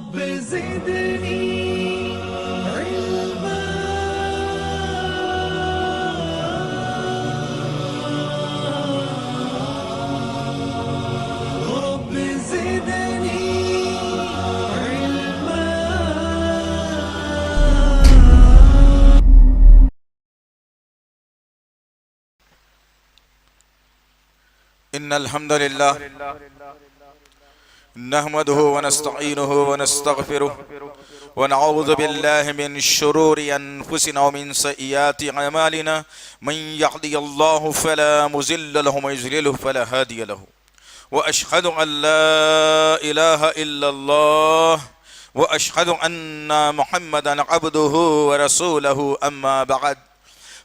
رب زدني علما رب زدني علما. إن الحمد لله نحمده ونستعينه ونستغفره ونعوذ بالله من شرور أنفسنا ومن سيئات أعمالنا من يهده الله فلا مضل له ومن يضلل فلا هادي له وأشهد أن لا إله إلا الله وأشهد أن محمدا عبده ورسوله أما بعد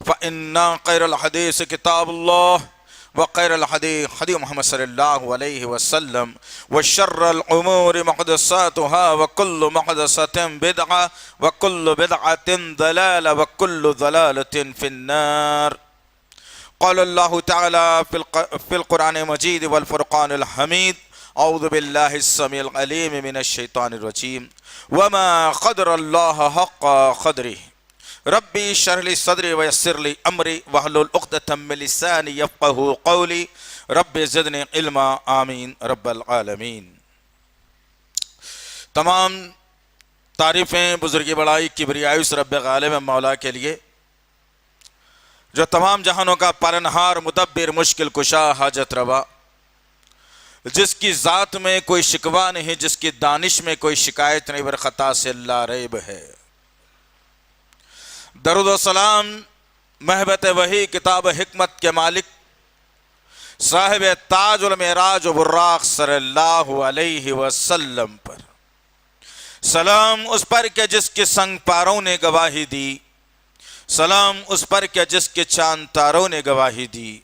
فإن خير الحديث كتاب الله وخير الحديث حديث محمد صلى الله عليه وسلم وشر الأمور محدثاتها وكل محدثة بدعة وكل بدعة ضلالة وكل ضلالة في النار. قال الله تعالى في القرآن المجيد والفرقان الحميد أعوذ بالله السميع العليم من الشيطان الرجيم وما قدر الله حق قدره ربي اشرح لي صدري ويسر لي امري واحلل عقدة من لساني يفقهوا قولي رب زدني علما آمین رب العالمین. تمام تعریفیں بزرگی بڑائی کبریائی اس رب غالب مولا کے لیے جو تمام جہانوں کا پالنہار مدبر مشکل کشا حاجت روا، جس کی ذات میں کوئی شکوہ نہیں، جس کی دانش میں کوئی شکایت نہیں، بر خطا سے لا ریب ہے. درود و سلام محبت وحی کتاب حکمت کے مالک صاحب تاج المعراج و براق صلی اللہ علیہ وسلم پر، سلام اس پر کہ جس کے سنگ پاروں نے گواہی دی، سلام اس پر کہ جس کے چاند تاروں نے گواہی دی،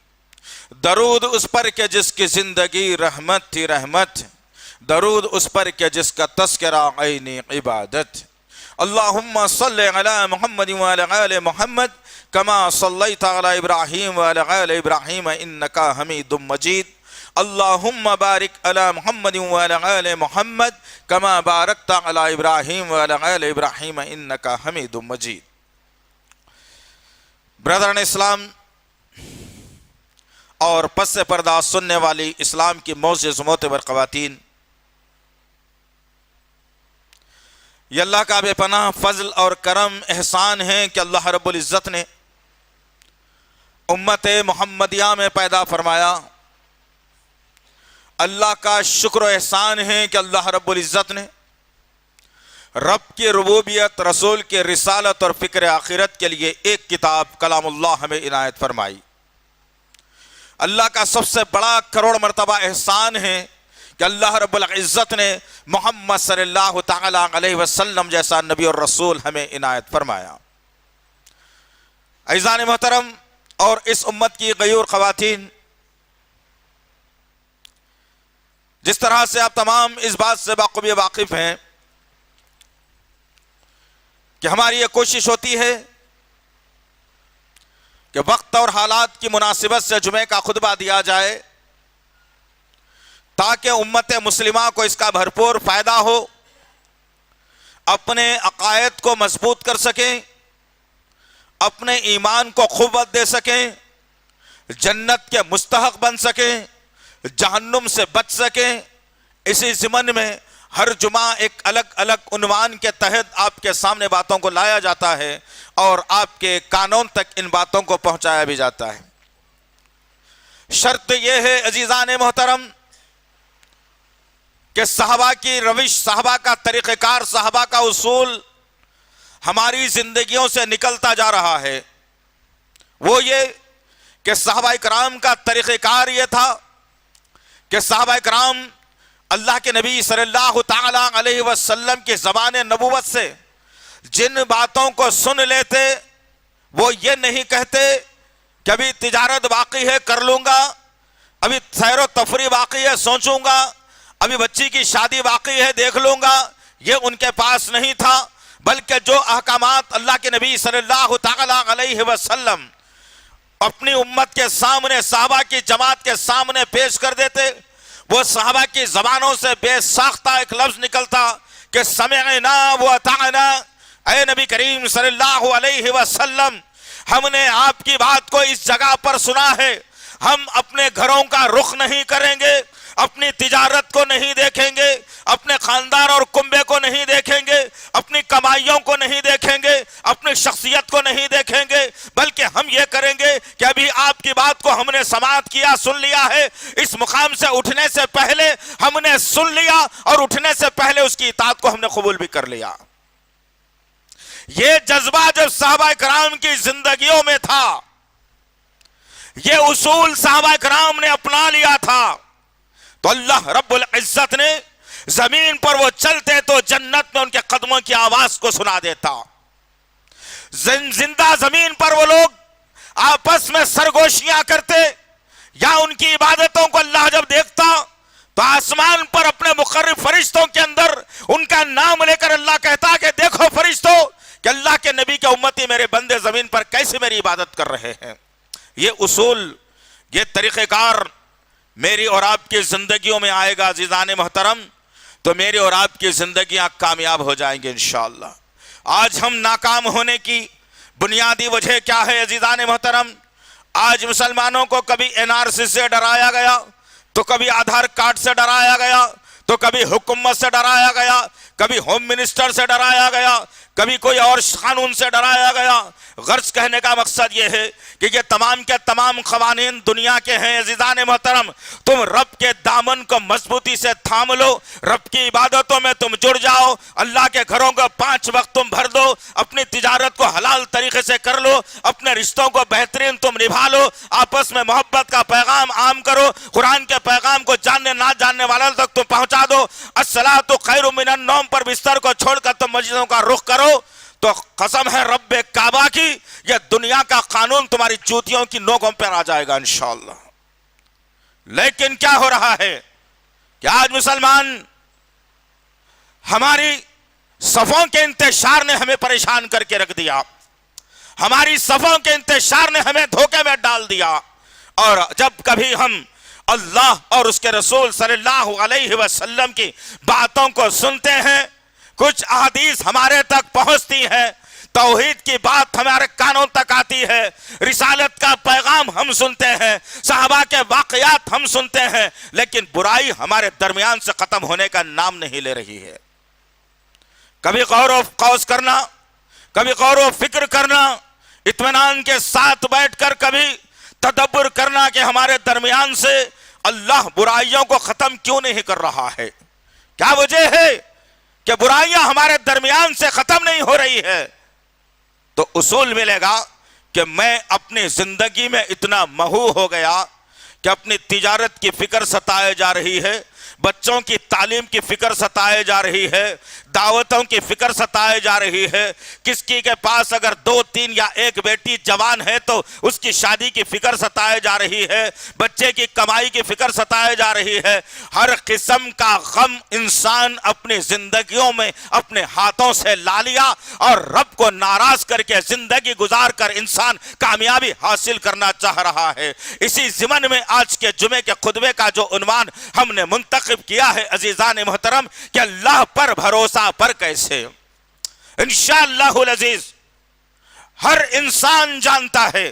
درود اس پر کہ جس کی زندگی رحمت تھی رحمت، درود اس پر کہ جس کا تذکرہ عین عبادت. اللہم صلی علی محمد وعلی آل محمد کما صلیت علی ابراہیم وعلی آل ابراہیم انکا حمید مجید. اللہم بارک علی محمد وعلی آل محمد کما بارکت علی ابراہیم وعلی آل ابراہیم انکا حمید مجید. برادران اسلام اور پس پردہ سننے والی اسلام کی معزز معتبر خواتین، یہ اللہ کا بے پناہ فضل اور کرم احسان ہے کہ اللہ رب العزت نے امت محمدیہ میں پیدا فرمایا. اللہ کا شکر و احسان ہے کہ اللہ رب العزت نے رب کی ربوبیت، رسول کی رسالت اور فکر آخرت کے لیے ایک کتاب کلام اللہ ہمیں عنایت فرمائی. اللہ کا سب سے بڑا کروڑ مرتبہ احسان ہے کہ اللہ رب العزت نے محمد صلی اللہ تعالی علیہ وسلم جیسا نبی اور رسول ہمیں عنایت فرمایا. عزیزان محترم اور اس امت کی غیور خواتین، جس طرح سے آپ تمام اس بات سے باخوبی واقف ہیں کہ ہماری یہ کوشش ہوتی ہے کہ وقت اور حالات کی مناسبت سے جمعے کا خطبہ دیا جائے تاکہ امت مسلمہ کو اس کا بھرپور فائدہ ہو، اپنے عقائد کو مضبوط کر سکیں، اپنے ایمان کو قوت دے سکیں، جنت کے مستحق بن سکیں، جہنم سے بچ سکیں. اسی ضمن میں ہر جمعہ ایک الگ الگ عنوان کے تحت آپ کے سامنے باتوں کو لایا جاتا ہے اور آپ کے کانوں تک ان باتوں کو پہنچایا بھی جاتا ہے. شرط یہ ہے عزیزان محترم کہ صحابہ کی روش، صحابہ کا طریقہ کار، صحابہ کا اصول ہماری زندگیوں سے نکلتا جا رہا ہے. وہ یہ کہ صحابہ کرام کا طریقہ کار یہ تھا کہ صحابہ کرام اللہ کے نبی صلی اللہ تعالی علیہ وسلم کی زبان نبوت سے جن باتوں کو سن لیتے وہ یہ نہیں کہتے کہ ابھی تجارت باقی ہے کر لوں گا، ابھی سیر و تفریح باقی ہے سوچوں گا، ابھی بچی کی شادی باقی ہے دیکھ لوں گا. یہ ان کے پاس نہیں تھا، بلکہ جو احکامات اللہ کے نبی صلی اللہ تعالی علیہ وسلم اپنی امت کے سامنے، صحابہ کی جماعت کے سامنے پیش کر دیتے، وہ صحابہ کی زبانوں سے بے ساختہ ایک لفظ نکلتا کہ سمعنا و اطعنا، اے نبی کریم صلی اللہ علیہ وسلم ہم نے آپ کی بات کو اس جگہ پر سنا ہے، ہم اپنے گھروں کا رخ نہیں کریں گے، اپنی تجارت کو نہیں دیکھیں گے، اپنے خاندان اور کنبے کو نہیں دیکھیں گے، اپنی کمائیوں کو نہیں دیکھیں گے، اپنی شخصیت کو نہیں دیکھیں گے، بلکہ ہم یہ کریں گے کہ ابھی آپ کی بات کو ہم نے سماعت کیا، سن لیا ہے، اس مقام سے اٹھنے سے پہلے ہم نے سن لیا اور اٹھنے سے پہلے اس کی اطاعت کو ہم نے قبول بھی کر لیا۔ یہ جذبہ جب صحابہ کرام کی زندگیوں میں تھا، یہ اصول صحابہ کرام نے اپنا لیا تھا، تو اللہ رب العزت نے زمین پر وہ چلتے تو جنت میں ان کے قدموں کی آواز کو سنا دیتا۔ زندہ زمین پر وہ لوگ آپس میں سرگوشیاں کرتے، یا ان کی عبادتوں کو اللہ جب دیکھتا تو آسمان پر اپنے مقرب فرشتوں کے اندر ان کا نام لے کر اللہ کہتا کہ دیکھو فرشتوں کہ اللہ کے نبی کے امتی میرے بندے زمین پر کیسے میری عبادت کر رہے ہیں۔ یہ اصول، یہ طریقہ کار میری اور آپ کی زندگیوں میں آئے گا عزیزان محترم، تو میری اور آپ کی زندگیاں کامیاب ہو جائیں گے انشاءاللہ۔ آج ہم ناکام ہونے کی بنیادی وجہ کیا ہے عزیزان محترم؟ آج مسلمانوں کو کبھی NRC سے ڈرایا گیا، تو کبھی آدھار کارڈ سے ڈرایا گیا، تو کبھی حکومت سے ڈرایا گیا، کبھی ہوم منسٹر سے ڈرایا گیا، کبھی کوئی اور قانون سے ڈرایا گیا۔ غرض کہنے کا مقصد یہ ہے کہ یہ تمام کے تمام قوانین دنیا کے ہیں عزیزان محترم، تم رب کے دامن کو مضبوطی سے تھام لو، رب کی عبادتوں میں تم جڑ جاؤ، اللہ کے گھروں کو 5 وقت تم بھر دو، اپنی تجارت کو حلال طریقے سے کر لو، اپنے رشتوں کو بہترین تم نبھا لو، آپس میں محبت کا پیغام عام کرو، قرآن کے پیغام کو جاننے نہ جاننے والوں تک تم پہنچا دو، الصلاۃ خیر من النوم پر بستر کو چھوڑ کر تم مسجدوں کا رخ کرو، تو قسم ہے رب کعبہ کی یہ دنیا کا قانون تمہاری جوتیوں کی نوکوں پر آ جائے گا انشاءاللہ۔ لیکن کیا ہو رہا ہے کہ آج مسلمان، ہماری صفوں کے انتشار نے ہمیں پریشان کر کے رکھ دیا، ہماری صفوں کے انتشار نے ہمیں دھوکے میں ڈال دیا، اور جب کبھی ہم اللہ اور اس کے رسول صلی اللہ علیہ وسلم کی باتوں کو سنتے ہیں، کچھ احادیث ہمارے تک پہنچتی ہیں، توحید کی بات ہمارے کانوں تک آتی ہے، رسالت کا پیغام ہم سنتے ہیں، صحابہ کے واقعات ہم سنتے ہیں، لیکن برائی ہمارے درمیان سے ختم ہونے کا نام نہیں لے رہی ہے۔ کبھی غور و خوض کرنا، کبھی غور و فکر کرنا، اطمینان کے ساتھ بیٹھ کر کبھی تدبر کرنا کہ ہمارے درمیان سے اللہ برائیوں کو ختم کیوں نہیں کر رہا ہے، کیا وجہ ہے کہ برائیاں ہمارے درمیان سے ختم نہیں ہو رہی ہے؟ تو اصول ملے گا کہ میں اپنی زندگی میں اتنا مہو ہو گیا کہ اپنی تجارت کی فکر ستائے جا رہی ہے، بچوں کی تعلیم کی فکر ستائے جا رہی ہے، دعوتوں کی فکر ستائے جا رہی ہے، کس کی کے پاس اگر 2 3 یا 1 بیٹی جوان ہے تو اس کی شادی کی فکر ستائے جا رہی ہے، بچے کی کمائی کی فکر ستائے جا رہی ہے۔ ہر قسم کا غم انسان اپنی زندگیوں میں اپنے ہاتھوں سے لا لیا، اور رب کو ناراض کر کے زندگی گزار کر انسان کامیابی حاصل کرنا چاہ رہا ہے۔ اسی ضمن میں آج کے جمعے کے خطبے کا جو عنوان ہم نے منتخب کیا ہے عزیزان محترم کہ اللہ پر بھروسہ پر کیسے۔ انشاءاللہ العزیز ہر انسان جانتا ہے،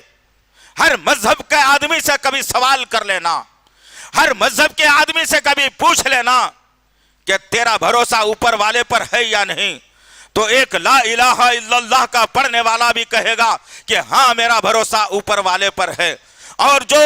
ہر مذہب کے آدمی سے کبھی سوال کر لینا، ہر مذہب کے آدمی سے کبھی پوچھ لینا کہ تیرا بھروسہ اوپر والے پر ہے یا نہیں، تو ایک لا الہ الا اللہ کا پڑھنے والا بھی کہے گا کہ ہاں میرا بھروسہ اوپر والے پر ہے۔ اور جو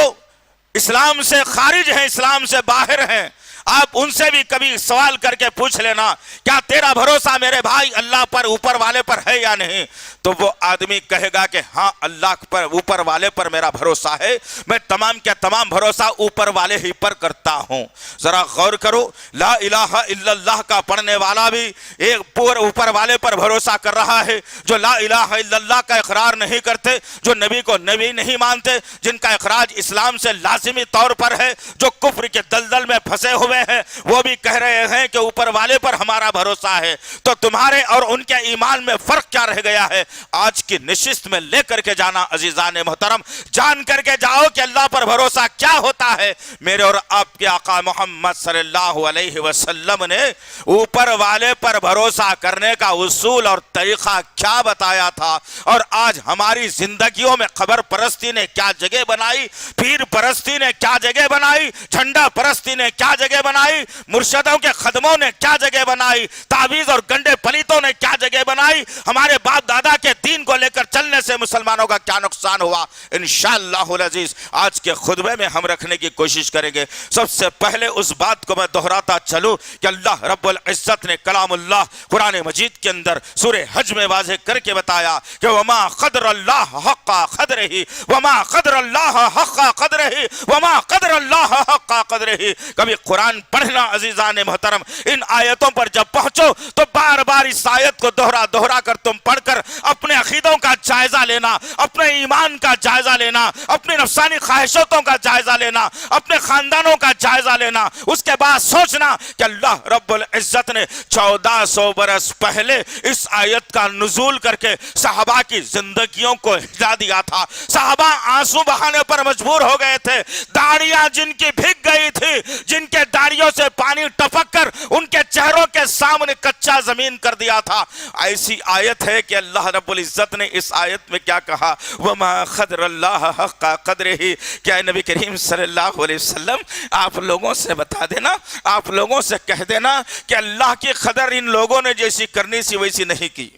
اسلام سے خارج ہیں، اسلام سے باہر ہیں، آپ ان سے بھی کبھی سوال کر کے پوچھ لینا کیا تیرا بھروسہ میرے بھائی اللہ پر اوپر والے پر ہے یا نہیں، تو وہ آدمی کہے گا کہ ہاں اللہ پر اوپر والے پر میرا بھروسہ ہے، میں تمام کے تمام بھروسہ اوپر والے ہی پر کرتا ہوں۔ ذرا غور کرو، لا الہ الا اللہ کا پڑھنے والا بھی ایک اوپر والے پر بھروسہ کر رہا ہے، جو لا الہ الا اللہ کا اقرار نہیں کرتے، جو نبی کو نبی نہیں مانتے، جن کا اخراج اسلام سے لازمی طور پر ہے، جو کفر کے دلدل میں پھنسے ہوئے ہوئے ہیں وہ بھی کہہ رہے ہیں کہ اوپر والے پر ہمارا بھروسہ ہے، تو تمہارے اور ان کے ایمان میں فرق کیا رہ گیا ہے؟ آج کی نشست میں لے کر کے جانا عزیزان محترم، جان کر کے جاؤ کہ اللہ پر بھروسہ کیا ہوتا ہے۔ میرے اور آپ کے آقا محمد صلی اللہ علیہ وسلم نے اوپر والے پر بھروسہ کرنے کا اصول اور طریقہ کیا بتایا تھا، اور آج ہماری زندگیوں میں خبر پرستی نے کیا جگہ بنائی، پیر پرستی نے کیا جگہ بنائی، جھنڈا پرستی نے کیا جگہ بنائی، مرشدوں کے خدموں نے کیا جگہ بنائی، تعویذ اور گنڈے پلیتوں نے کیا جگہ بنائی، ہمارے باپ دادا کے دین کو لے کر چلنے سے مسلمانوں کا کیا نقصان ہوا۔ انشاءاللہ العزیز آج کے خطبے میں ہم رکھنے کی کوشش کریں گے۔ سب سے پہلے اس بات کو میں دہراتا چلوں کہ اللہ رب العزت نے کلام اللہ قرآن مجید کے اندر سورہ حج میں واضح کر کے بتایا کہ وما قدر اللہ حق قدرہ، وما قدر اللہ حق قدرہ، وما قدر اللہ حق قدرہ۔ کبھی قرآن پڑھنا عزیزان محترم، ان آیتوں پر جب پہنچو تو بار بار اس آیت کو دوہرا کر تم پڑھ کر اپنے عقیدوں کا جائزہ لینا، اپنے ایمان کا جائزہ لینا، اپنی نفسانی خواہشاتوں کا جائزہ لینا، اپنے خاندانوں کا جائزہ لینا، اس کے بعد سوچنا کہ اللہ رب العزت نے 1400 برس پہلے اس آیت کا نزول کر کے صحابہ کی زندگیوں کو ہلا دیا تھا۔ صحابہ آنسو بہانے پر مجبور ہو گئے تھے، داڑیاں جن کی بھگ گئی تھی، جن کے داڑیوں سے پانی ٹپک کر ان کے چہروں کے سامنے کچا زمین کر دیا تھا۔ ایسی آیت ہے کہ اللہ رب العزت نے اس آیت میں کیا کہا، وما قدر اللہ حق قدرہ۔ کیا نبی کریم صلی اللہ علیہ وسلم آپ لوگوں سے بتا دینا، آپ لوگوں سے کہہ دینا کہ اللہ کی قدر ان لوگوں نے جیسی کرنی سی ویسی نہیں کی۔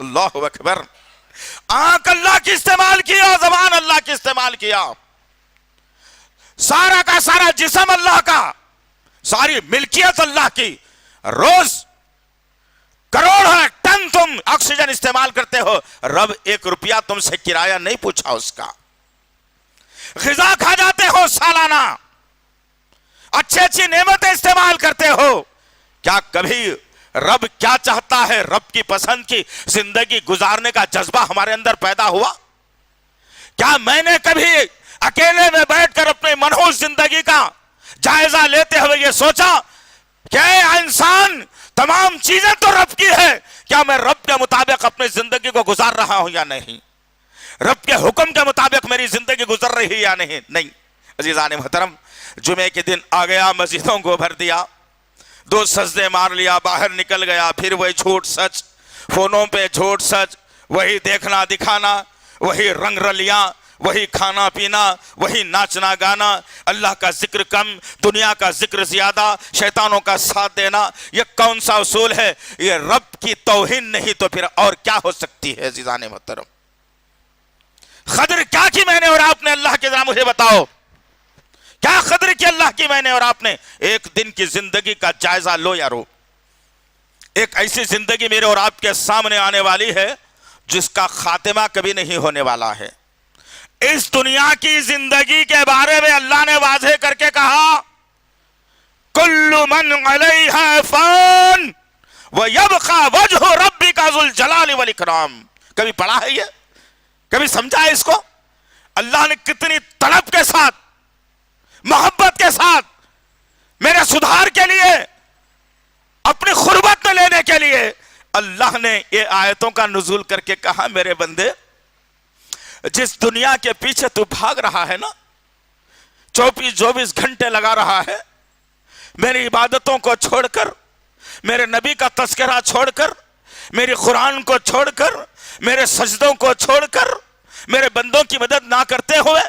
اللہ اکبر۔ آنکھ اللہ کی استعمال کیا، زبان اللہ کی استعمال کیا، سارا کا سارا جسم اللہ کا، ساری ملکیت اللہ کی۔ روز کروڑ ٹن تم آکسیجن استعمال کرتے ہو، رب 1 روپیہ تم سے کرایہ نہیں پوچھا اس کا۔ غذا کھا جاتے ہو سالانہ، اچھی نعمتیں استعمال کرتے ہو، کیا کبھی رب کیا چاہتا ہے، رب کی پسند کی زندگی گزارنے کا جذبہ ہمارے اندر پیدا ہوا؟ کیا میں نے کبھی اکیلے میں بیٹھ کر اپنے منحوس زندگی کا جائزہ لیتے ہوئے یہ سوچا کہ اے انسان تمام چیزیں تو رب کی ہے، کیا میں رب کے مطابق اپنی زندگی کو گزار رہا ہوں یا نہیں؟ رب کے حکم کے مطابق میری زندگی گزر رہی ہے یا نہیں؟ عزیزان محترم، جمعے کے دن آ گیا، مسجدوں کو بھر دیا، 2 سجدے مار لیا، باہر نکل گیا، پھر وہی جھوٹ سچ، فونوں پہ جھوٹ سچ، وہی دیکھنا دکھانا، وہی رنگ رلیاں، وہی کھانا پینا، وہی ناچنا گانا، اللہ کا ذکر کم، دنیا کا ذکر زیادہ، شیطانوں کا ساتھ دینا۔ یہ کون سا اصول ہے؟ یہ رب کی توہین نہیں تو پھر اور کیا ہو سکتی ہے؟ عزیزان محترم، قدر کیا کی میں نے اور آپ نے اللہ کے ذرا مجھے بتاؤ، کیا قدر کی اللہ کی میں نے اور آپ نے؟ ایک دن کی زندگی کا جائزہ لو یارو۔ ایک ایسی زندگی میرے اور آپ کے سامنے آنے والی ہے جس کا خاتمہ کبھی نہیں ہونے والا ہے۔ اس دنیا کی زندگی کے بارے میں اللہ نے واضح کر کے کہا، کل من علیہا فان ویبقى وجہ ربک ذو الجلال والاکرام۔ کبھی پڑھا ہے یہ؟ کبھی سمجھا ہے اس کو؟ اللہ نے کتنی طلب کے ساتھ، محبت کے ساتھ، میرے سدھار کے لیے، اپنی قربت میں لینے کے لیے اللہ نے یہ آیتوں کا نزول کر کے کہا، میرے بندے جس دنیا کے پیچھے تو بھاگ رہا ہے نا، 24 گھنٹے لگا رہا ہے، میری عبادتوں کو چھوڑ کر، میرے نبی کا تذکرہ چھوڑ کر، میری قرآن کو چھوڑ کر، میرے سجدوں کو چھوڑ کر، میرے بندوں کی مدد نہ کرتے ہوئے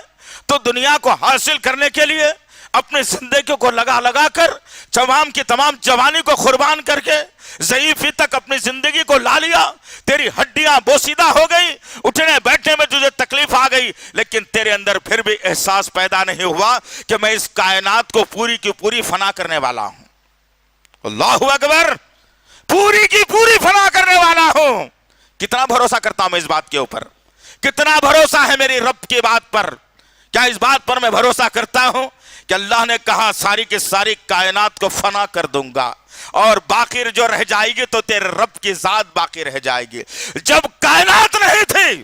تو دنیا کو حاصل کرنے کے لیے اپنی زندگی کو لگا کر، تمام کی تمام جوانی کو قربان کر کے ضعیفی تک اپنی زندگی کو لا لیا، تیری ہڈیاں بوسیدہ ہو گئی، اٹھنے بیٹھنے میں تجھے تکلیف آ گئی، لیکن تیرے اندر پھر بھی احساس پیدا نہیں ہوا کہ میں اس کائنات کو پوری کی پوری فنا کرنے والا ہوں۔ اللہ اکبر، پوری کی پوری فنا کرنے والا ہوں۔ کتنا بھروسہ کرتا ہوں میں اس بات کے اوپر، کتنا بھروسہ ہے میری رب کی بات پر؟ کیا اس بات پر میں بھروسہ کرتا ہوں کہ اللہ نے کہا ساری کی ساری کائنات کو فنا کر دوں گا، اور باقی جو رہ جائے گی تو تیرے رب کی ذات باقی رہ جائے گی۔ جب کائنات نہیں تھی،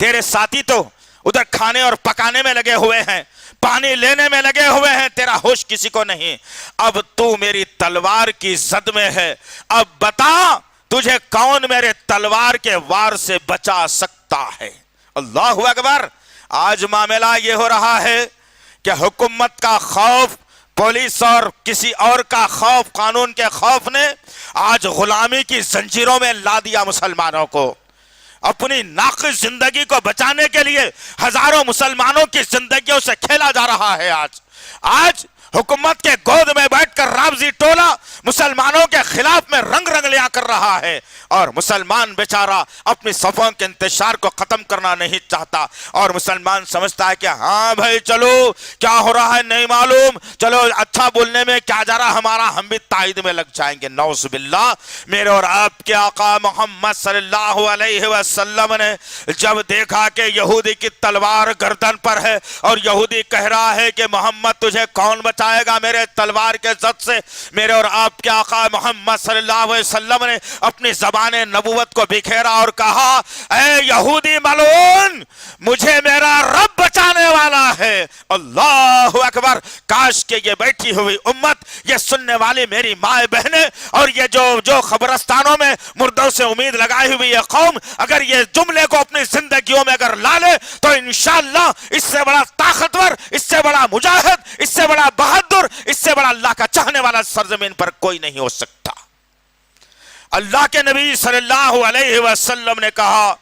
تیرے ساتھی تو ادھر کھانے اور پکانے میں لگے ہوئے ہیں, پانی لینے میں لگے ہوئے ہیں, تیرا ہوش کسی کو نہیں. اب تو میری تلوار کی زد میں ہے, اب بتا تجھے کون میرے تلوار کے وار سے بچا سکتا ہے. اللہ اکبر. آج معاملہ یہ ہو رہا ہے کہ حکومت کا خوف, پولیس اور کسی اور کا خوف, قانون کے خوف نے آج غلامی کی زنجیروں میں لا دیا مسلمانوں کو. اپنی ناقص زندگی کو بچانے کے لیے ہزاروں مسلمانوں کی زندگیوں سے کھیلا جا رہا ہے. آج حکومت کے گود میں بیٹھ کر رافضی ٹولہ مسلمانوں کے خلاف میں رنگ لیا کر رہا ہے, اور مسلمان بیچارہ اپنی صفوں کے انتشار کو ختم کرنا نہیں چاہتا, اور مسلمان سمجھتا ہے کہ ہاں بھائی چلو کیا ہو رہا ہے نہیں معلوم, چلو اچھا بولنے میں کیا جا رہا ہمارا, ہم بھی تائید میں لگ جائیں گے. نعوذ باللہ. میرے اور آپ کے آقا محمد صلی اللہ علیہ وسلم نے جب دیکھا کہ یہودی کی تلوار گردن پر ہے اور یہودی کہہ رہا ہے کہ محمد تجھے کون بچائے گا میرے تلوار کے زد سے, میرے اور آپ کے آقا محمد صلی اللہ علیہ وسلم نے اپنی زبان نبوت کو بکھیرا اور کہا اے یہودی ملعون, مجھے میرا رب بچانے والا ہے. اللہ اکبر. کاش کہ یہ بیٹھی ہوئی امت, یہ سننے والی میری مائیں بہنیں, اور یہ جو قبرستانوں میں مردوں سے امید لگائی ہوئی یہ قوم, اگر یہ جملے کو اپنی زندگیوں میں اگر لا لے تو انشاءاللہ اس سے بڑا طاقتور, اس سے بڑا مجاہد, اس سے بڑا بہادر, اس سے بڑا اللہ کا چاہنے والا سرزمین پر کوئی نہیں ہو سکتا. اللہ کے نبی صلی اللہ علیہ وسلم نے کہا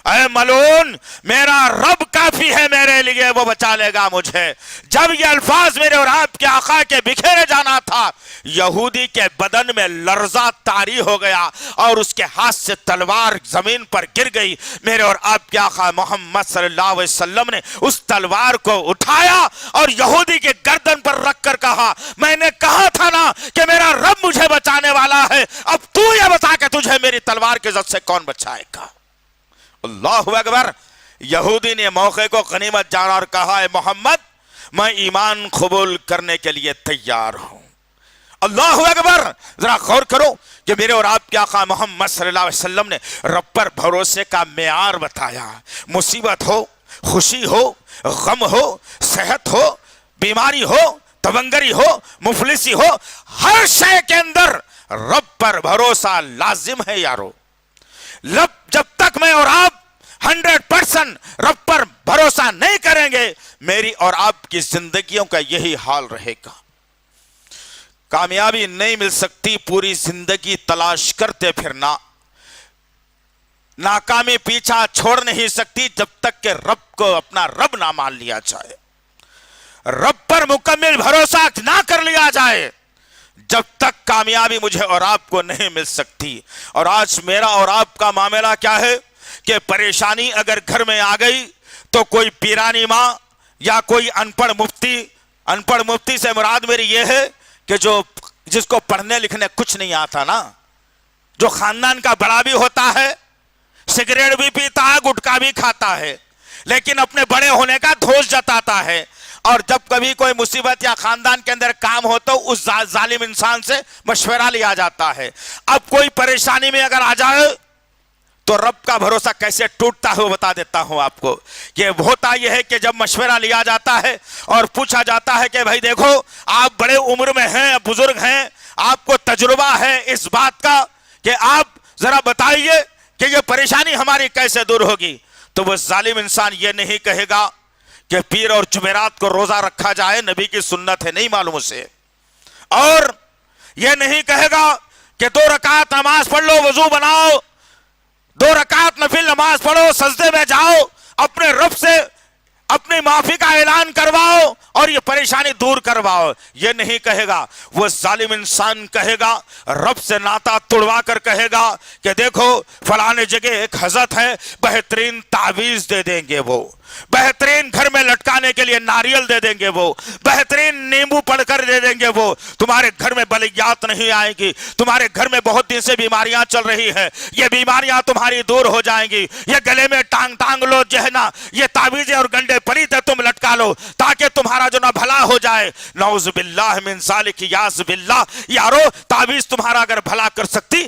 اے ملعون, میرا رب کافی ہے میرے لیے, وہ بچا لے گا مجھے. جب یہ الفاظ میرے اور آپ کے آقا کے بکھیرے جانا تھا, یہودی کے بدن میں لرزہ طاری ہو گیا اور اس کے ہاتھ سے تلوار زمین پر گر گئی. میرے اور آپ کے آقا محمد صلی اللہ علیہ وسلم نے اس تلوار کو اٹھایا اور یہودی کے گردن پر رکھ کر کہا میں نے کہا تھا نا کہ میرا رب مجھے بچانے والا ہے, اب تو یہ بتا کہ تجھے میری تلوار کے زد سے کون بچائے گا. اللہ اکبر. یہودی نے موقع کو غنیمت جانا اور کہا اے محمد میں ایمان قبول کرنے کے لیے تیار ہوں. اللہ اکبر. ذرا غور کرو کہ میرے اور آپ کے آقا محمد صلی اللہ علیہ وسلم نے رب پر بھروسے کا معیار بتایا. مصیبت ہو, خوشی ہو, غم ہو, صحت ہو, بیماری ہو, تونگری ہو, مفلسی ہو, ہر شے کے اندر رب پر بھروسہ لازم ہے یارو. جب تک میں اور آپ 100% رب پر بھروسہ نہیں کریں گے, میری اور آپ کی زندگیوں کا یہی حال رہے گا. کامیابی نہیں مل سکتی پوری زندگی تلاش کرتے پھرنا, ناکامی پیچھا چھوڑ نہیں سکتی جب تک کہ رب کو اپنا رب نہ مان لیا جائے, رب پر مکمل بھروسہ نہ کر لیا جائے, جب تک کامیابی مجھے اور آپ کو نہیں مل سکتی. اور آج میرا اور آپ کا معاملہ کیا ہے کہ پریشانی اگر گھر میں آ گئی تو کوئی پیرانی ماں یا کوئی ان پڑھ مفتی سے مراد میری یہ ہے کہ جس کو پڑھنے لکھنے کچھ نہیں آتا نا, جو خاندان کا بڑا بھی ہوتا ہے, سگریٹ بھی پیتا ہے, گٹکا بھی کھاتا ہے, لیکن اپنے بڑے ہونے کا دھوس جتاتا ہے, اور جب کبھی کوئی مصیبت یا خاندان کے اندر کام ہو تو اس ظالم انسان سے مشورہ لیا جاتا ہے. اب کوئی پریشانی میں اگر آ جائے تو رب کا بھروسہ کیسے ٹوٹتا ہے وہ بتا دیتا ہوں آپ کو. یہ ہوتا یہ ہے کہ جب مشورہ لیا جاتا ہے اور پوچھا جاتا ہے کہ بھائی دیکھو آپ بڑے عمر میں ہیں, بزرگ ہیں, آپ کو تجربہ ہے اس بات کا کہ آپ ذرا بتائیے کہ یہ پریشانی ہماری کیسے دور ہوگی, تو وہ ظالم انسان یہ نہیں کہے گا کہ پیر اور جمعرات کو روزہ رکھا جائے, نبی کی سنت ہے, نہیں معلوم اسے, اور یہ نہیں کہے گا کہ 2 رکعت نماز پڑھ لو, وضو بناؤ, 2 رکعت نفل نماز پڑھو, سجدے میں جاؤ, اپنے رب سے اپنی معافی کا اعلان کرواؤ اور یہ پریشانی دور کرواؤ. یہ نہیں کہے گا. وہ ظالم انسان کہے گا, رب سے ناتا توڑوا کر کہے گا کہ دیکھو فلانے جگہ ایک حضرت ہے, بہترین تعویذ دے دیں گے, وہ بہترین گھر میں لٹکانے کے لیے ناریل دے دیں گے, وہ بہترین نیمبو پڑھ کر دے دیں گے, وہ تمہارے گھر میں بلیات نہیں آئیں گی, تمہارے گھر میں بہت دن سے بیماریاں چل رہی ہیں, یہ بیماریاں تمہاری دور ہو جائیں گی, یہ گلے میں ٹانگ لو جو ہے نا, یہ تعویذیں اور گنڈے پلیت ہے تم لٹکا لو تاکہ تمہارا جو نا بھلا ہو جائے. نعوذ باللہ من ذالک, یاذ باللہ. یارو تعویذ تمہارا اگر بھلا کر سکتی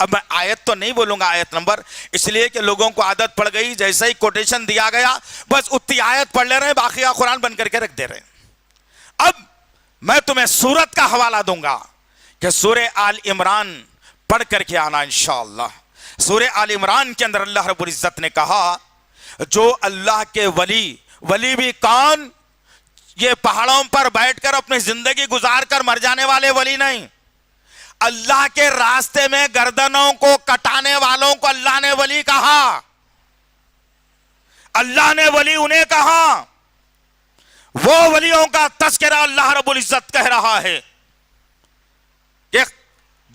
اب میں آیت تو نہیں بولوں گا آیت نمبر، اس لیے کہ لوگوں کو عادت پڑ گئی جیسے ہی کوٹیشن دیا گیا بس اتنی آیت پڑھ لے رہے ہیں، باقی قرآن بن کر کے رکھ دے رہے ہیں۔ اب میں تمہیں سورت کا حوالہ دوں گا کہ سورہ آل عمران پڑھ کر کے آنا انشاءاللہ۔ سورہ آل عمران کے اندر اللہ رب العزت نے کہا جو اللہ کے ولی بھی کون؟ یہ پہاڑوں پر بیٹھ کر اپنی زندگی گزار کر مر جانے والے ولی نہیں، اللہ کے راستے میں گردنوں کو کٹانے والوں کو اللہ نے ولی کہا، اللہ نے ولی انہیں کہا۔ وہ ولیوں کا تذکرہ اللہ رب العزت کہہ رہا ہے کہ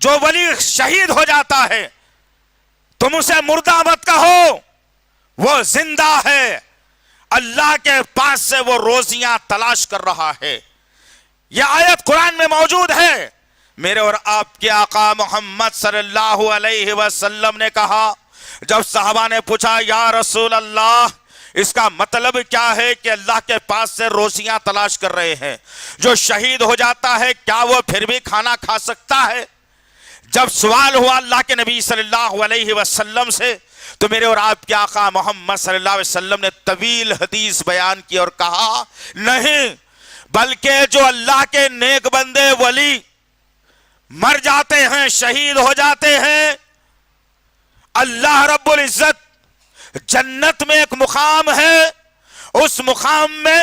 جو ولی شہید ہو جاتا ہے تم اسے مردہ مت کہو، وہ زندہ ہے، اللہ کے پاس سے وہ روزیاں تلاش کر رہا ہے۔ یہ آیت قرآن میں موجود ہے۔ میرے اور آپ کے آقا محمد صلی اللہ علیہ وسلم نے کہا، جب صحابہ نے پوچھا یا رسول اللہ اس کا مطلب کیا ہے کہ اللہ کے پاس سے روزیاں تلاش کر رہے ہیں، جو شہید ہو جاتا ہے کیا وہ پھر بھی کھانا کھا سکتا ہے؟ جب سوال ہوا اللہ کے نبی صلی اللہ علیہ وسلم سے تو میرے اور آپ کے آقا محمد صلی اللہ علیہ وسلم نے طویل حدیث بیان کی اور کہا نہیں، بلکہ جو اللہ کے نیک بندے ولی مر جاتے ہیں، شہید ہو جاتے ہیں، اللہ رب العزت جنت میں ایک مقام ہے، اس مقام میں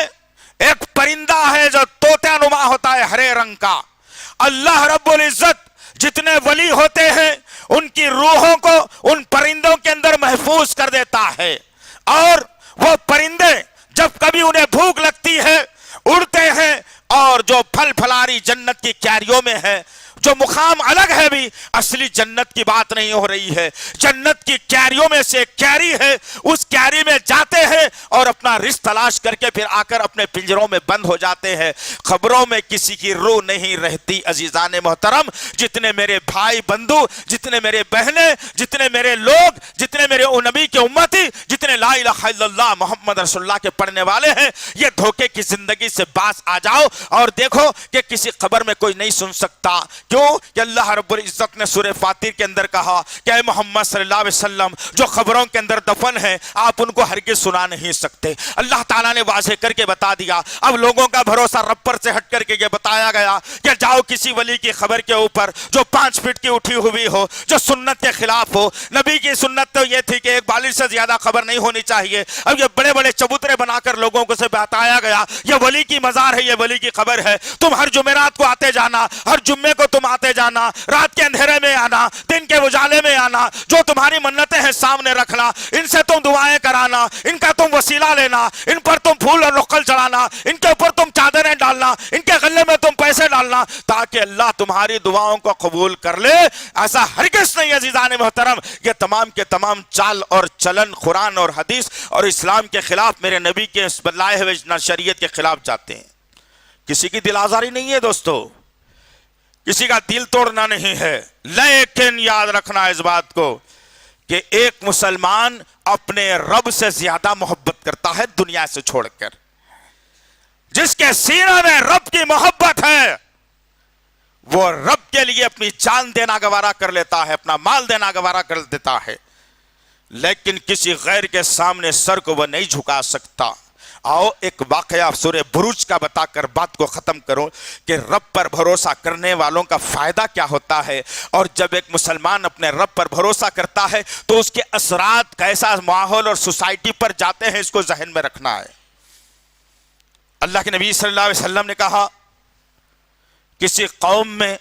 ایک پرندہ ہے جو طوطے نما ہوتا ہے ہرے رنگ کا۔ اللہ رب العزت جتنے ولی ہوتے ہیں ان کی روحوں کو ان پرندوں کے اندر محفوظ کر دیتا ہے، اور وہ پرندے جب کبھی انہیں بھوک لگتی ہے اڑتے ہیں، اور جو پھل پھلاری جنت کی کیاریوں میں ہے، جو مقام الگ ہے بھی اصلی جنت کی بات نہیں ہو رہی ہے، جنت کی کیاریوں میں سے ایک کیاری ہے، اس کیاری میں جاتے ہیں اور اپنا رزق تلاش کر کے پھر آ کر اپنے پنجروں میں بند ہو جاتے ہیں۔ خبروں میں کسی کی روح نہیں رہتی۔ عزیزان محترم، جتنے میرے بھائی بندو، جتنے میرے بہنیں، جتنے میرے لوگ، جتنے میرے نبی کے امتی، جتنے لا الہ الا اللہ محمد رسول اللہ کے پڑھنے والے ہیں، یہ دھوکے کی زندگی سے باز آ جاؤ اور دیکھو کہ کسی خبر میں کوئی نہیں سن سکتا۔ کیوں کہ اللہ رب العزت نے سورہ فاتر کے اندر کہا کہ اے محمد صلی اللہ علیہ وسلم جو خبروں کے اندر دفن ہیں آپ ان کو ہرگز سنا نہیں سکتے۔ اللہ تعالیٰ نے واضح کر کے بتا دیا۔ اب لوگوں کا بھروسہ رب پر سے ہٹ کر کے یہ بتایا گیا کہ جاؤ کسی ولی کی خبر کے اوپر جو 5 فٹ کی اٹھی ہوئی ہو، جو سنت کے خلاف ہو۔ نبی کی سنت تو یہ تھی کہ 1 بالر سے زیادہ خبر نہیں ہونی چاہیے۔ اب یہ بڑے بڑے چبوترے بنا کر لوگوں کو سے بتایا گیا یہ ولی کی مزار ہے، یہ ولی کی خبر ہے، تم ہر جمعرات کو آتے جانا، ہر جمعے کو تم آتے جانا، رات کے اندھیرے میں آنا، دن کے اجالے میں آنا، جو تمہاری منتیں ہیں سامنے رکھنا، ان سے تم دعائیں کرانا، ان کا تم وسیلہ لینا، ان پر تم پھول اور نقل چڑھانا، ان کے اوپر تم چادریں ڈالنا، ان کے غلے میں تم پیسے ڈالنا تاکہ اللہ تمہاری دعاؤں کو قبول کر لے۔ ایسا ہرگز نہیں عزیزان محترم، یہ تمام کے تمام چال اور چلن قرآن اور حدیث اور اسلام کے خلاف، میرے نبی کے لائے ہوئے شریعت کے خلاف جاتے ہیں۔ کسی کی دل آزاری نہیں ہے دوستو، کسی کا دل توڑنا نہیں ہے، لیکن یاد رکھنا اس بات کو کہ ایک مسلمان اپنے رب سے زیادہ محبت کرتا ہے دنیا سے چھوڑ کر۔ جس کے سینے میں رب کی محبت ہے وہ رب کے لیے اپنی جان دینا گوارا کر لیتا ہے، اپنا مال دینا گوارا کر دیتا ہے، لیکن کسی غیر کے سامنے سر کو وہ نہیں جھکا سکتا۔ آؤ ایک واقعہ سورہ بروج کا بتا کر بات کو ختم کرو کہ رب پر بھروسہ کرنے والوں کا فائدہ کیا ہوتا ہے، اور جب ایک مسلمان اپنے رب پر بھروسہ کرتا ہے تو اس کے اثرات کیسا ماحول اور سوسائٹی پر جاتے ہیں، اس کو ذہن میں رکھنا ہے۔ اللہ کے نبی صلی اللہ علیہ وسلم نے کہا کسی قوم میں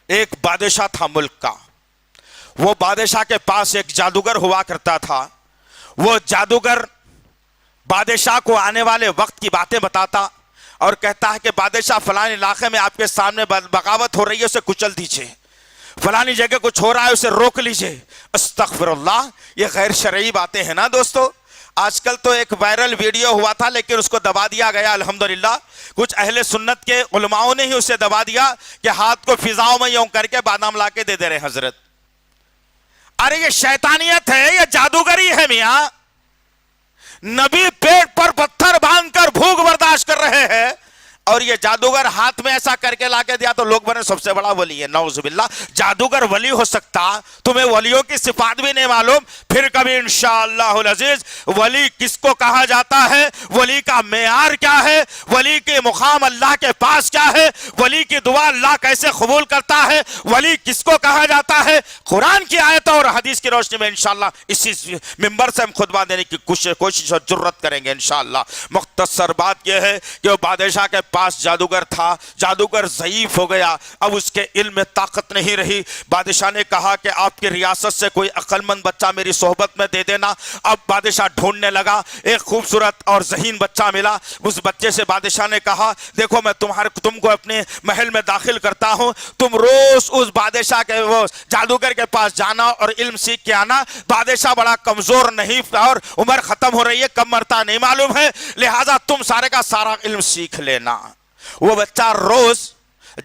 ایک بادشاہ تھا ملک کا، وہ بادشاہ کے پاس ایک جادوگر ہوا کرتا تھا۔ وہ جادوگر بادشاہ کو آنے والے وقت کی باتیں بتاتا اور کہتا ہے کہ بادشاہ فلان علاقے میں آپ کے سامنے بغاوت ہو رہی ہے، اسے کچل دیجئے، فلانی جگہ کچھ ہو رہا ہے اسے روک لیجئے۔ استغفر اللہ، یہ غیر شرعی باتیں ہیں نا دوستو۔ آج کل تو ایک وائرل ویڈیو ہوا تھا لیکن اس کو دبا دیا گیا الحمدللہ، کچھ اہل سنت کے علماؤں نے ہی اسے دبا دیا کہ ہاتھ کو فضاؤں میں یوں کر کے بادام لا کے دے دے رہے حضرت۔ ارے یہ شیطانیت ہے، یہ جادوگری ہے میاں۔ نبی پیٹ پر پتھر باندھ کر بھوک برداشت کر رہے ہیں، اور یہ جادوگر ہاتھ میں ایسا کر کے لا کے دیا تو لوگ بنے سب سے بڑا ولی ہے، نعوذ باللہ۔ جادوگر ولی ہو سکتا، تمہیں ولیوں کی صفات بھی نہیں معلوم، پھر کبھی انشاءاللہ العزیز ولی کس کو کہا جاتا ہے، ولی کا معیار کیا ہے، ولی کے مقام اللہ کے پاس کیا ہے، ولی کی دعا اللہ کیسے قبول کرتا ہے، ولی کس کو کہا جاتا ہے، قرآن کی آیت اور حدیث کی روشنی میں انشاءاللہ اسی منبر سے ہم خطبہ دینے کی کوشش اور جرت کریں گے انشاءاللہ۔ مختصر بات یہ ہے کہ وہ بادشاہ کے پاس جادوگر تھا، جادوگر ضعیف ہو گیا، اب اس کے علم میں طاقت نہیں رہی۔ بادشاہ نے کہا کہ آپ کی ریاست سے کوئی عقل مند بچہ میری صحبت میں دے دینا۔ اب بادشاہ ڈھونڈنے لگا، ایک خوبصورت اور ذہین بچہ ملا۔ اس بچے سے بادشاہ نے کہا دیکھو میں تم کو اپنے محل میں داخل کرتا ہوں، تم روز اس بادشاہ کے وہ جادوگر کے پاس جانا اور علم سیکھ کے آنا۔ بادشاہ بڑا کمزور نہیں اور عمر ختم ہو رہی ہے، کب مرتا نہیں معلوم ہے، لہٰذا تم سارے کا سارا علم سیکھ لینا۔ وہ بچہ روز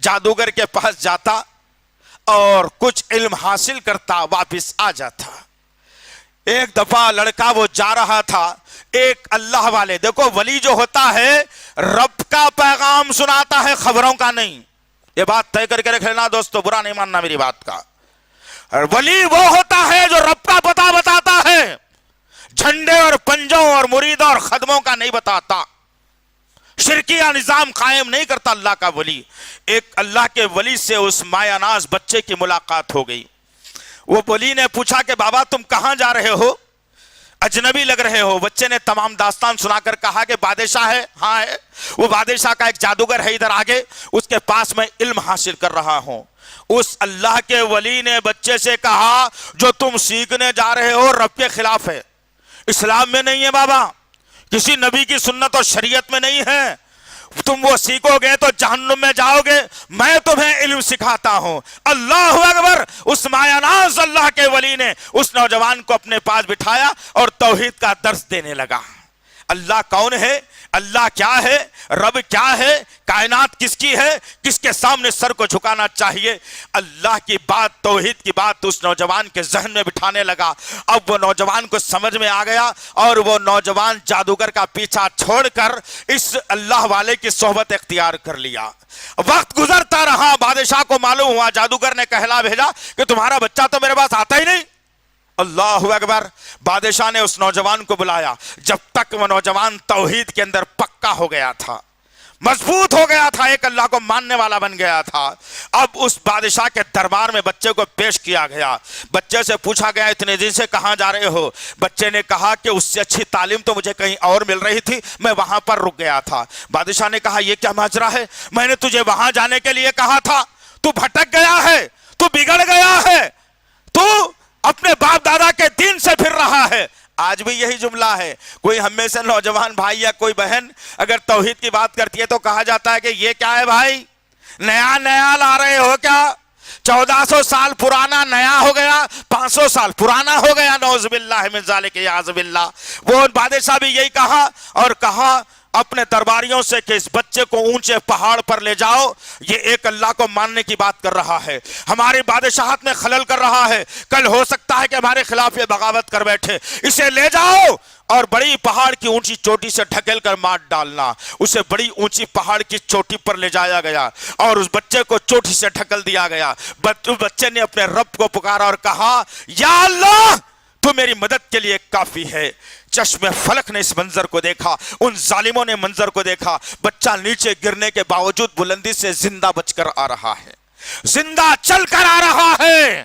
جادوگر کے پاس جاتا اور کچھ علم حاصل کرتا، واپس آ جاتا۔ ایک دفعہ لڑکا وہ جا رہا تھا، ایک اللہ والے، دیکھو ولی جو ہوتا ہے رب کا پیغام سناتا ہے، خبروں کا نہیں، یہ بات طے کر کے رکھ لینا دوستو، برا نہیں ماننا میری بات کا۔ ولی وہ ہوتا ہے جو رب کا پتہ بتاتا ہے، جھنڈے اور پنجوں اور مریدوں اور خدموں کا نہیں بتاتا، شرکیہ نظام قائم نہیں کرتا اللہ کا ولی۔ ایک اللہ کے ولی سے اس مایہ ناز بچے کی ملاقات ہو گئی۔ وہ ولی نے پوچھا کہ بابا تم کہاں جا رہے ہو، اجنبی لگ رہے ہو۔ بچے نے تمام داستان سنا کر کہا کہ بادشاہ ہے، ہاں ہے، وہ بادشاہ کا ایک جادوگر ہے ادھر آگے، اس کے پاس میں علم حاصل کر رہا ہوں۔ اس اللہ کے ولی نے بچے سے کہا جو تم سیکھنے جا رہے ہو رب کے خلاف ہے، اسلام میں نہیں ہے بابا، کسی نبی کی سنت اور شریعت میں نہیں ہے، تم وہ سیکھو گے تو جہنم میں جاؤ گے، میں تمہیں علم سکھاتا ہوں۔ اللہ اکبر۔ اس مایہ ناز اللہ کے ولی نے اس نوجوان کو اپنے پاس بٹھایا اور توحید کا درس دینے لگا۔ اللہ کون ہے، اللہ کیا ہے، رب کیا ہے، کائنات کس کی ہے، کس کے سامنے سر کو جھکانا چاہیے، اللہ کی بات، توحید کی بات اس نوجوان کے ذہن میں بٹھانے لگا۔ اب وہ نوجوان کو سمجھ میں آ گیا اور وہ نوجوان جادوگر کا پیچھا چھوڑ کر اس اللہ والے کی صحبت اختیار کر لیا۔ وقت گزرتا رہا، بادشاہ کو معلوم ہوا، جادوگر نے کہلا بھیجا کہ تمہارا بچہ تو میرے پاس آتا ہی نہیں۔ اللہ اکبر۔ بادشاہ نے اس نوجوان کو بلایا، جب تک وہ نوجوان توحید کے اندر پکا ہو گیا تھا، مضبوط ہو گیا تھا، ایک اللہ کو ماننے والا بن گیا تھا، اب اس بادشاہ کے دربار میں بچے کو پیش کیا گیا۔ بچے سے پوچھا گیا اتنے دن سے کہاں جا رہے ہو؟ بچے نے کہا کہ اس سے اچھی تعلیم تو مجھے کہیں اور مل رہی تھی، میں وہاں پر رک گیا تھا۔ بادشاہ نے کہا یہ کیا ماجرا ہے، میں نے تجھے وہاں جانے کے لیے کہا تھا، تو بھٹک گیا ہے، تو بگڑ گیا ہے، تو اپنے باپ دادا کے دین سے پھر رہا ہے۔ آج بھی یہی جملہ ہے، کوئی ہم میں سے نوجوان بھائی یا کوئی بہن اگر توحید کی بات کرتی ہے تو کہا جاتا ہے کہ یہ کیا ہے بھائی، نیا نیا لا رہے ہو کیا، 1400 سال پرانا نیا ہو گیا، 500 سال پرانا ہو گیا، نعوذ باللہ من ذالک یعوذ باللہ۔ وہ بادشاہ بھی یہی کہا اور کہا اپنے درباریوں سے کہ اس بچے کو اونچے پہاڑ پر لے جاؤ، یہ ایک اللہ کو ماننے کی بات کر رہا ہے، ہماری بادشاہت میں خلل کر رہا ہے، کل ہو سکتا ہے کہ ہمارے خلاف یہ بغاوت کر بیٹھے، اسے لے جاؤ اور بڑی پہاڑ کی اونچی چوٹی سے ڈھکیل کر مار ڈالنا۔ اسے بڑی اونچی پہاڑ کی چوٹی پر لے جایا گیا اور اس بچے کو چوٹی سے ڈھکل دیا گیا۔ بچے نے اپنے رب کو پکارا اور کہا یا اللہ تو میری مدد کے لیے کافی ہے۔ چشم فلک نے اس منظر کو دیکھا، ان ظالموں نے منظر کو دیکھا، بچہ نیچے گرنے کے باوجود بلندی سے زندہ بچ کر آ رہا ہے، زندہ چل کر آ رہا ہے۔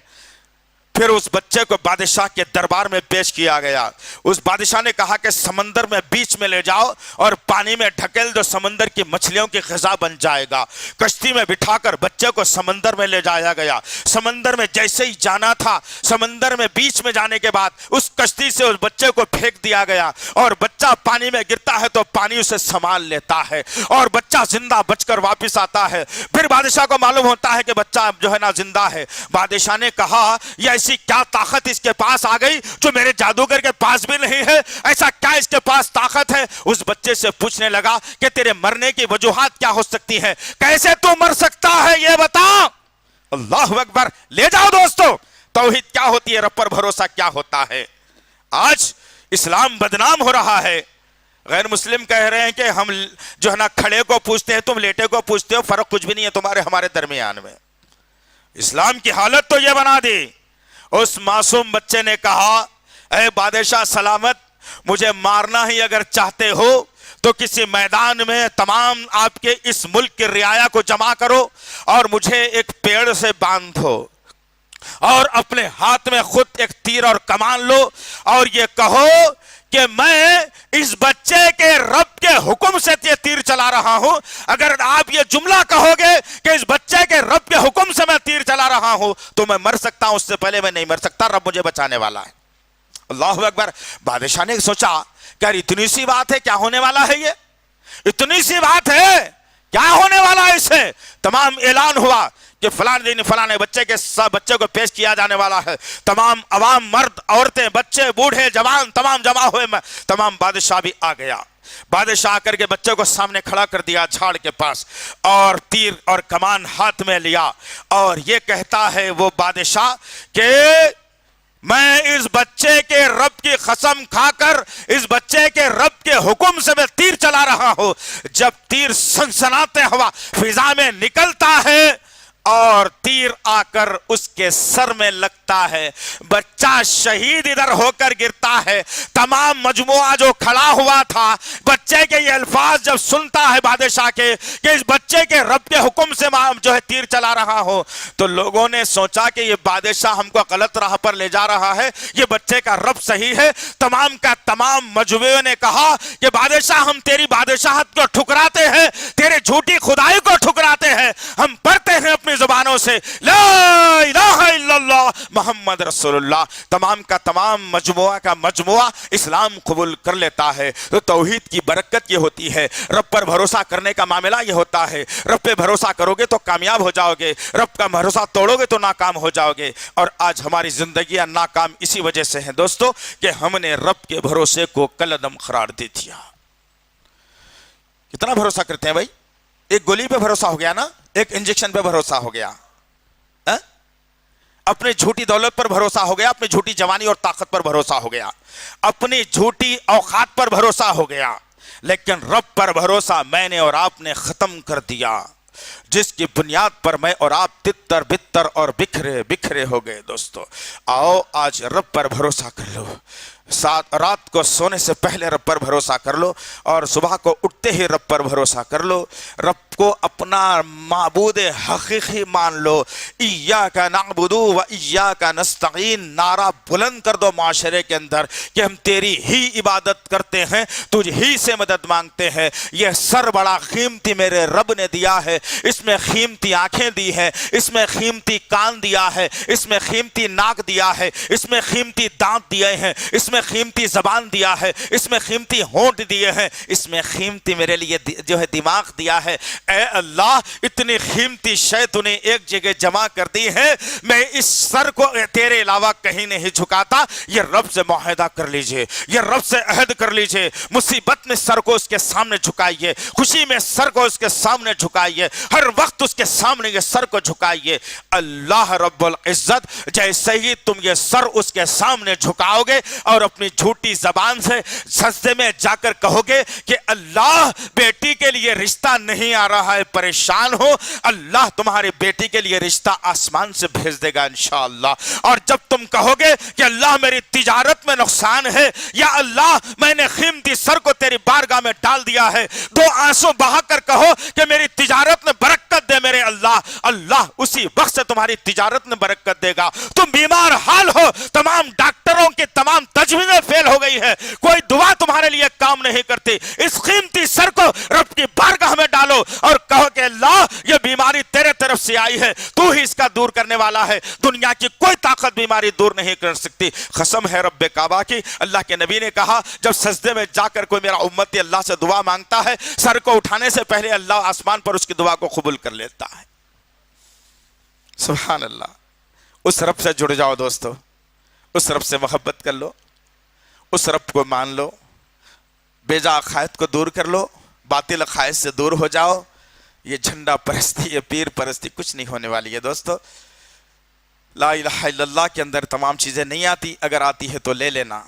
پھر اس بچے کو بادشاہ کے دربار میں پیش کیا گیا۔ اس بادشاہ نے کہا کہ سمندر میں بیچ میں لے جاؤ اور پانی میں ڈھکیل دو، سمندر کی مچھلیوں کی غذا بن جائے گا۔ کشتی میں بٹھا کر بچے کو سمندر میں لے جایا گیا۔ سمندر میں جیسے ہی جانا تھا، سمندر میں بیچ میں جانے کے بعد اس کشتی سے اس بچے کو پھینک دیا گیا اور بچہ پانی میں گرتا ہے تو پانی اسے سنبھال لیتا ہے اور بچہ زندہ بچ کر واپس آتا ہے۔ پھر بادشاہ کو معلوم ہوتا ہے کہ بچہ جو ہے نا زندہ ہے۔ بادشاہ نے کہا یہ ایسی کیا طاقت اس کے پاس آ گئی جو میرے جادوگر کے پاس بھی نہیں ہے، ایسا کیا اس کے پاس طاقت ہے؟ اس بچے سے پوچھنے لگا کہ تیرے مرنے کی وجوہات کیا ہو سکتی ہیں، کیسے تو مر سکتا ہے یہ بتا۔ اللہ اکبر۔ لے جاؤ دوستو، توحید کیا ہوتی ہے، رب پر بھروسہ کیا ہوتا ہے۔ آج اسلام بدنام ہو رہا ہے، غیر مسلم کہہ رہے ہیں کہ ہم جو ہے نا کھڑے کو پوچھتے ہیں، تم لیٹے کو پوچھتے ہو، فرق کچھ بھی نہیں ہے تمہارے ہمارے درمیان میں۔ اسلام کی حالت تو یہ بنا دی۔ اس معصوم بچے نے کہا اے بادشاہ سلامت، مجھے مارنا ہی اگر چاہتے ہو تو کسی میدان میں تمام آپ کے اس ملک کی رعایا کو جمع کرو اور مجھے ایک پیڑ سے باندھو اور اپنے ہاتھ میں خود ایک تیر اور کمان لو اور یہ کہو کہ میں اس بچے کے رب کے حکم سے یہ تیر چلا رہا ہوں۔ اگر آپ یہ جملہ کہو گے کہ اس بچے کے رب کے حکم سے میں تیر چلا رہا ہوں تو میں مر سکتا ہوں، اس سے پہلے میں نہیں مر سکتا، رب مجھے بچانے والا ہے۔ اللہ اکبر۔ بادشاہ نے سوچا کہ اتنی سی بات ہے، کیا ہونے والا ہے، یہ اتنی سی بات ہے، کیا ہونے والا ہے اسے؟ تمام اعلان ہوا کہ فلان دن فلانے بچے کو پیش کیا جانے والا ہے۔ تمام عوام، مرد، عورتیں، بچے، بوڑھے، جوان تمام جمع ہوئے، تمام بادشاہ بھی آ گیا۔ بادشاہ آ کر کے بچے کو سامنے کھڑا کر دیا جھاڑ کے پاس اور تیر اور کمان ہاتھ میں لیا اور یہ کہتا ہے وہ بادشاہ کہ میں اس بچے کے رب کی قسم کھا کر اس بچے کے رب کے حکم سے میں تیر چلا رہا ہوں۔ جب تیر سنسناتے ہوا فضا میں نکلتا ہے اور تیر آ کر اس کے سر میں لگتا ہے، بچہ شہید ادھر ہو کر گرتا ہے۔ تمام مجموعہ جو کھڑا ہوا تھا بچے کے یہ الفاظ جب سنتا ہے بادشاہ کے کہ اس بچے کے رب کے حکم سے جو ہے تیر چلا رہا ہو، تو لوگوں نے سوچا کہ یہ بادشاہ ہم کو غلط راہ پر لے جا رہا ہے، یہ بچے کا رب صحیح ہے۔ تمام کا تمام مجموعے نے کہا کہ بادشاہ ہم تیری بادشاہت کو ٹھکراتے ہیں، تیرے جھوٹی خدائی کو ٹھکراتے ہیں، ہم پڑھتے ہیں اپنی زبانوں سے لا الہ الا اللہ محمد رسول اللہ۔ تمام کا تمام مجموعہ کا مجموعہ اسلام قبول کر لیتا ہے۔ تو توحید کی برکت یہ ہوتی ہے، رب پر بھروسہ کرنے کا معاملہ یہ ہوتا ہے۔ رب پہ بھروسہ کرو گے تو کامیاب ہو جاؤ گے، رب کا بھروسہ توڑو گے تو ناکام ہو جاؤ گے۔ اور آج ہماری زندگیاں ناکام اسی وجہ سے ہیں دوستو کہ ہم نے رب کے بھروسے کو کلعدم قرار دے دیا۔ کتنا بھروسہ کرتے ہیں بھائی؟ ایک گولی پہ بھروسہ ہو گیا نا، ایک انجیکشن پہ بھروسہ ہو گیا، اپنے جھوٹی دولت پر بھروسہ ہو گیا، اپنی جھوٹی جوانی اور طاقت پر بھروسہ ہو گیا، اپنی جھوٹی اوقات پر بھروسہ ہو گیا، لیکن رب پر بھروسہ میں نے اور آپ نے ختم کر دیا، جس کی بنیاد پر میں اور آپ تتر بتر اور بکھرے بکھرے ہو گئے۔ دوستو آؤ آج رب پر بھروسہ کر لو، رات کو سونے سے پہلے رب پر بھروسہ کر لو اور صبح کو اٹھتے ہی رب پر بھروسہ کر لو، رب کو اپنا معبود حقیقی مان لو۔ ایاک نعبد و ایاک نستعین نعرہ بلند کر دو معاشرے کے اندر کہ ہم تیری ہی عبادت کرتے ہیں، تجھ ہی سے مدد مانگتے ہیں۔ یہ سر بڑا قیمتی میرے رب نے دیا ہے، اس میں قیمتی آنکھیں دی ہے، اس میں قیمتی کان دیا ہے، اس میں قیمتی ناک دیا ہے، اس میں قیمتی دانت دیے ہیں، اس میں قیمتی زبان دیا ہے، اس میں قیمتی ہونٹ دیے ہیں، اس میں قیمتی میرے لیے جو ہے دماغ دیا ہے۔ اے اللہ اتنی قیمتی شے تو نے ایک جگہ جمع کر دی ہے، میں اس سر کو تیرے علاوہ کہیں نہیں جھکاتا۔ یہ رب سے معاہدہ کر لیجئے، یہ رب سے عہد کر لیجئے، مصیبت میں سر کو اس کے سامنے جھکائیے، خوشی میں سر کو اس کے سامنے جھکائیے، ہر وقت اس کے سامنے یہ سر کو جھکائیے۔ اللہ رب العزت جیسے ہی تم یہ سر اس کے سامنے جھکاؤ گے اور اپنی جھوٹی زبان سے سجدے میں جا کر کہو گے کہ اللہ بیٹی کے لیے رشتہ نہیں آ رہا ہے، پریشان ہو، اللہ تمہاری بیٹی کے لیے رشتہ آسمان سے بھیج دے گا انشاءاللہ۔ اور جب تم کہو گے کہ اللہ میری تجارت میں نقصان ہے، یا اللہ میں نے قیمتی سر کو تیری بارگاہ میں ڈال دیا ہے، دو آنسو بہا کر کہو کہ میری تجارت میں برکت دے میرے اللہ، اللہ اسی وقت سے تمہاری تجارت میں برکت دے گا۔ تم بیمار حال ہو، تمام ڈاکٹروں کے تمام تجویزیں فیل ہو گئی ہے، کوئی دعا تمہارے لیے کام نہیں کرتی، اس قیمتی سر کو رب کی بارگاہ میں ڈالو اور کہو کہ اللہ یہ بیماری تیرے طرف سے آئی ہے، تو ہی اس کا دور کرنے والا ہے، دنیا کی کوئی طاقت بیماری دور نہیں کر سکتی۔ قسم ہے رب کعبہ کی، اللہ کے نبی نے کہا جب سجدے میں جا کر کوئی میرا امتی اللہ سے دعا مانگتا ہے، سر کو اٹھانے سے پہلے اللہ آسمان پر اس کی دعا کو قبول کر لیتا ہے۔ سبحان اللہ۔ اس رب سے جڑ جاؤ دوستو، اس رب سے محبت کر لو، اس رب کو مان لو، بیجا عقائد کو دور کر لو، باطل عقائد سے دور ہو جاؤ۔ یہ جھنڈا پرستی، یہ پیر پرستی کچھ نہیں ہونے والی ہے دوستو۔ لا الہ الا اللہ کے اندر تمام چیزیں نہیں آتی، اگر آتی ہے تو لے لینا،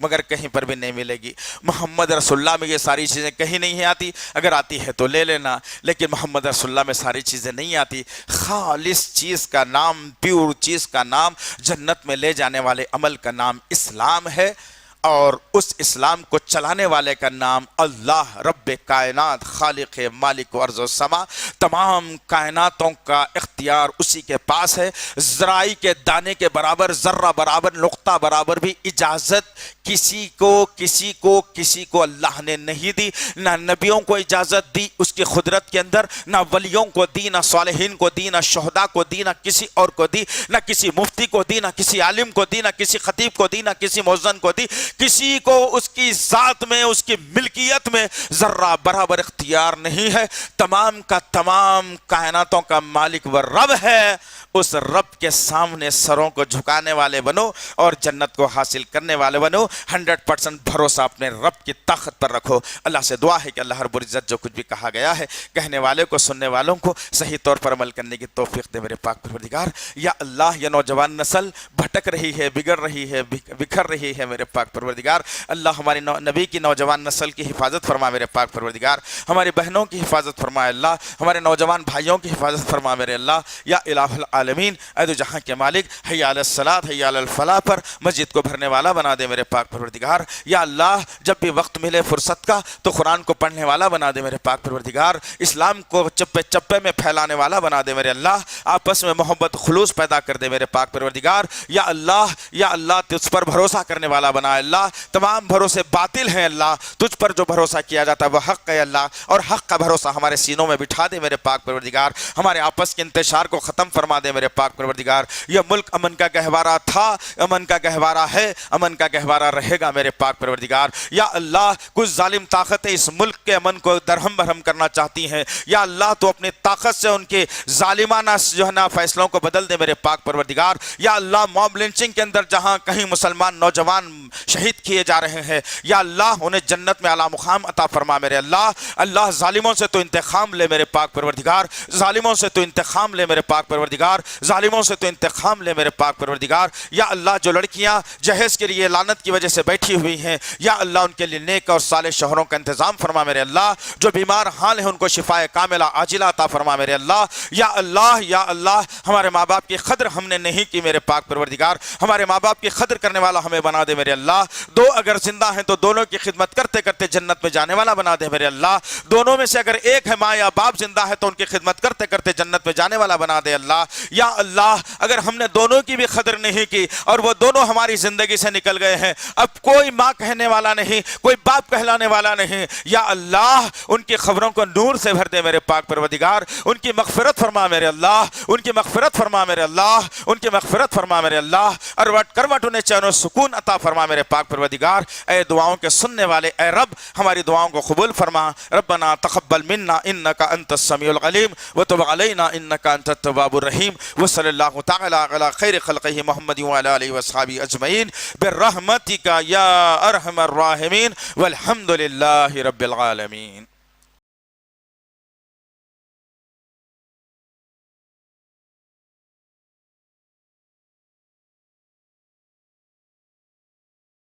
مگر کہیں پر بھی نہیں ملے گی۔ محمد رسول اللہ میں یہ ساری چیزیں کہیں نہیں آتی، اگر آتی ہے تو لے لینا، لیکن محمد رسول اللہ میں ساری چیزیں نہیں آتی۔ خالص چیز کا نام، پیور چیز کا نام، جنت میں لے جانے والے عمل کا نام اسلام ہے، اور اس اسلام کو چلانے والے کا نام اللہ رب کائنات، خالق مالک ارض و سما۔ تمام کائناتوں کا اختیار اسی کے پاس ہے۔ ذرائی کے دانے کے برابر، ذرہ برابر، نقطہ برابر بھی اجازت کسی کو اللہ نے نہیں دی۔ نہ نبیوں کو اجازت دی اس کی قدرت کے اندر، نہ ولیوں کو دی، نہ صالحین کو دی، نہ شہداء کو دی، نہ کسی اور کو دی، نہ کسی مفتی کو دی، نہ کسی عالم کو دی، نہ کسی خطیب کو دی، نہ کسی مؤذن کو دی۔ کسی کو اس کی ذات میں، اس کی ملکیت میں ذرہ برابر اختیار نہیں ہے۔ تمام کا تمام کائناتوں کا مالک وہ رب ہے۔ اس رب کے سامنے سروں کو جھکانے والے بنو اور جنت کو حاصل کرنے والے بنو۔ 100% بھروسہ اپنے رب کی طاقت پر رکھو۔ اللہ سے دعا ہے کہ اللہ رب العزت جو کچھ بھی کہا گیا ہے، کہنے والے کو، سننے والوں کو صحیح طور پر عمل کرنے کی توفیق دے میرے پاک پروردگار۔ یا اللہ، یہ نوجوان نسل بھٹک رہی ہے، بگڑ رہی ہے، بکھر رہی ہے میرے پاک پروردگار۔ اللہ ہماری نبی کی نوجوان نسل کی حفاظت فرما میرے پاک پروردگار۔ ہماری بہنوں کی حفاظت فرما اللہ، ہمارے نوجوان بھائیوں کی حفاظت فرما میرے اللہ۔ یا الہ العالمین، اے دو جہاں کے مالک، حی علی الصلاۃ، حی علی الفلاح پر مسجد کو بھرنے والا بنا دے میرے پاک پروردگار۔ یا اللہ، جب بھی وقت ملے فرصت کا تو قرآن کو پڑھنے والا بنا دے میرے پاک پروردگار۔ اسلام کو چپے چپے میں پھیلانے والا بنا دے میرے اللہ۔ آپس میں محبت خلوص پیدا کر دے میرے پاک پروردگار۔ یا اللہ تجھ پر بھروسہ کرنے والا بنا اللہ۔ تمام بھروسے باطل ہیں اللہ، تجھ پر جو بھروسہ کیا جاتا ہے وہ حق ہے اللہ، اور حق کا بھروسہ ہمارے سینوں میں بٹھا دے میرے پاک پروردگار۔ ہمارے آپس کے انتشار کو ختم فرما دے میرے پاک پروردگار۔ یہ ملک امن کا گہوارہ تھا، امن کا گہوارہ ہے، امن کا گہوارہ رہے گا میرے پاک پروردگار۔ یا اللہ، کچھ ظالم طاقتیں اس ملک کے امن کو درہم برہم کرنا چاہتی ہیں، یا اللہ تو اپنی طاقت سے ان کے ظالمانہ جو ہے نا فیصلوں کو بدل دے میرے پاک پروردگار۔ یا اللہ، موب لنچنگ کے اندر جہاں کہیں مسلمان نوجوان شہید کیے جا رہے ہیں، یا اللہ انہیں جنت میں اعلیٰ مقام عطا فرما میرے اللہ۔ اللہ، ظالموں سے تو انتقام لے میرے پاک پروردگار، ظالموں سے تو انتقام لے میرے پاک پروردگار، ظالموں سے تو انتقام لے میرے پاک پروردگار۔ یا اللہ، جو لڑکیاں جہیز کے لیے لعنت کی وجہ سے بیٹھی ہوئی ہیں، یا اللہ ان کے لیے نیک اور صالح شوہروں کا انتظام فرما میرے اللہ۔ جو بیمار حال ہیں ان کو شفائے کاملہ عاجلہ عطا فرما میرے اللہ۔ یا اللہ، ہمارے ماں باپ کی قدر ہم نے نہیں کی میرے پاک پروردگار، ہمارے ماں باپ کی قدر کرنے والا ہمیں بنا دے میرے اللہ۔ دو اگر زندہ ہیں تو دونوں کی خدمت کرتے کرتے جنت میں جانے والا بنا دے میرے اللہ۔ دونوں میں سے اگر ایک ہے ماں یا باپ زندہ ہے تو ان کی خدمت کرتے کرتے جنت میں جانے والا بنا دے اللہ۔ یا اللہ، اگر ہم نے دونوں کی بھی قدر نہیں کی اور وہ دونوں ہماری زندگی سے نکل گئے ہیں، اب کوئی ماں کہنے والا نہیں، کوئی باپ کہلانے والا نہیں، یا اللہ ان کی خبروں کو نور سے بھر دے میرے پاک پروردگار۔ ان کی مغفرت فرما میرے اللہ، ان کی مغفرت فرما میرے اللہ، ان کی مغفرت فرما میرے اللہ۔ کروٹ انہیں چین و سکون عطا فرما میرے پاک پروردگار۔ اے دعاؤں کے سننے والے اے رب، ہماری دعاؤں کو قبول فرما۔ ربنا تقبل منا انک انت السمیع العلیم وتب علینا انک انت التواب الرحیم، وصلی اللہ تعالی علی خیر خلقہ محمد وعلی آلہ وصحبہ اجمعین برحمتک یا ارحم الراحمین، والحمد للہ رب العالمین۔